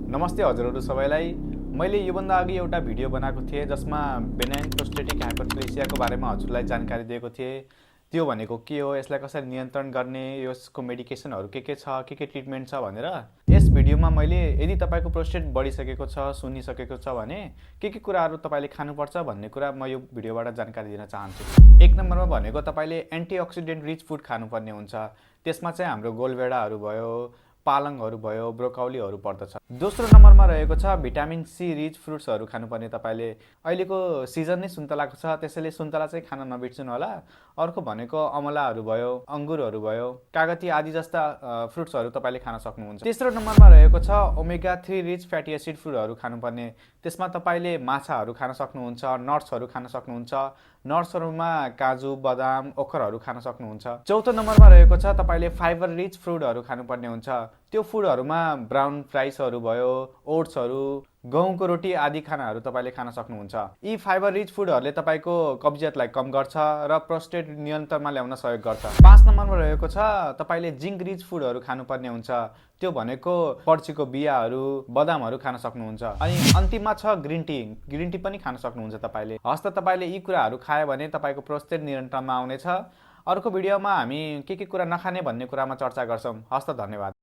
नमस्ते हजुरहरू सबैलाई। मैले योभन्दा अघि एउटा भिडियो बनाएको थिएँ जसमा बेनाइन प्रोस्टेटिक हाइपरप्लेसियाको बारेमा हजुरलाई जानकारी दिएको थिएँ। त्यो भनेको के हो, यसलाई कसरी नियन्त्रण गर्ने, यसको मेडिकेसनहरू के छ, के ट्रिटमेन्ट छ भनेर। यस भिडियोमा मैले यदि तपाईँको प्रोस्टेट बढिसकेको छ, सुनिसकेको छ भने के कुराहरू तपाईँले खानुपर्छ भन्ने कुरा म यो भिडियोबाट जानकारी दिन चाहन्छु। एक नम्बरमा भनेको तपाईँले एन्टिअक्सिडेन्ट रिच फुड खानुपर्ने हुन्छ। त्यसमा चाहिँ हाम्रो गोलभेडाहरू भयो, पालङहरू भयो, ब्रोकाउलीहरू पर्दछ। दोस्रो नम्बरमा रहेको छ भिटामिन सी रिच फ्रुट्सहरू खानुपर्ने तपाईँले। अहिलेको सिजन नै सुन्तलाको छ, त्यसैले सुन्तला चाहिँ खान नबिर्सनु होला। अर्को भनेको अमलाहरू भयो, अङ्गुरहरू भयो, कागती आदि जस्ता फ्रुट्सहरू तपाईँले खान सक्नुहुन्छ। तेस्रो नम्बरमा रहेको छ ओमेगा 3 रिच फ्याटी एसिड फुडहरू खानुपर्ने। त्यसमा तपाईँले माछाहरू खान सक्नुहुन्छ, नट्सहरू खान सक्नुहुन्छ। नट्सहरूमा काजु, बदाम, ओखरहरू खान सक्नुहुन्छ। चौथो नम्बरमा रहेको छ तपाईँले फाइबर रिच फुडहरू खानुपर्ने हुन्छ। त्यो फुडहरूमा ब्राउन राइसहरू भयो, ओट्सहरू, गहुँको रोटी आदि खानाहरू तपाईँले खान सक्नुहुन्छ। यी फाइबर रिच फुडहरूले तपाईँको कब्जियतलाई कम गर्छ र प्रोस्टेट नियन्त्रणमा ल्याउन सहयोग गर्छ। 5 नम्बरमा रहेको छ तपाईँले जिङ्क रिच फुडहरू खानुपर्ने हुन्छ। त्यो भनेको पर्चीको बियाहरू, बदामहरू खान सक्नुहुन्छ। अनि अन्तिममा छ ग्रिन टी। ग्रिन टी पनि खान सक्नुहुन्छ तपाईँले। हस्त तपाईँले यी कुराहरू खायो भने तपाईँको प्रोस्टेट नियन्त्रणमा आउनेछ। अर्को भिडियोमा हामी के कुरा नखाने भन्ने कुरामा चर्चा गर्छौँ। हस्त, धन्यवाद।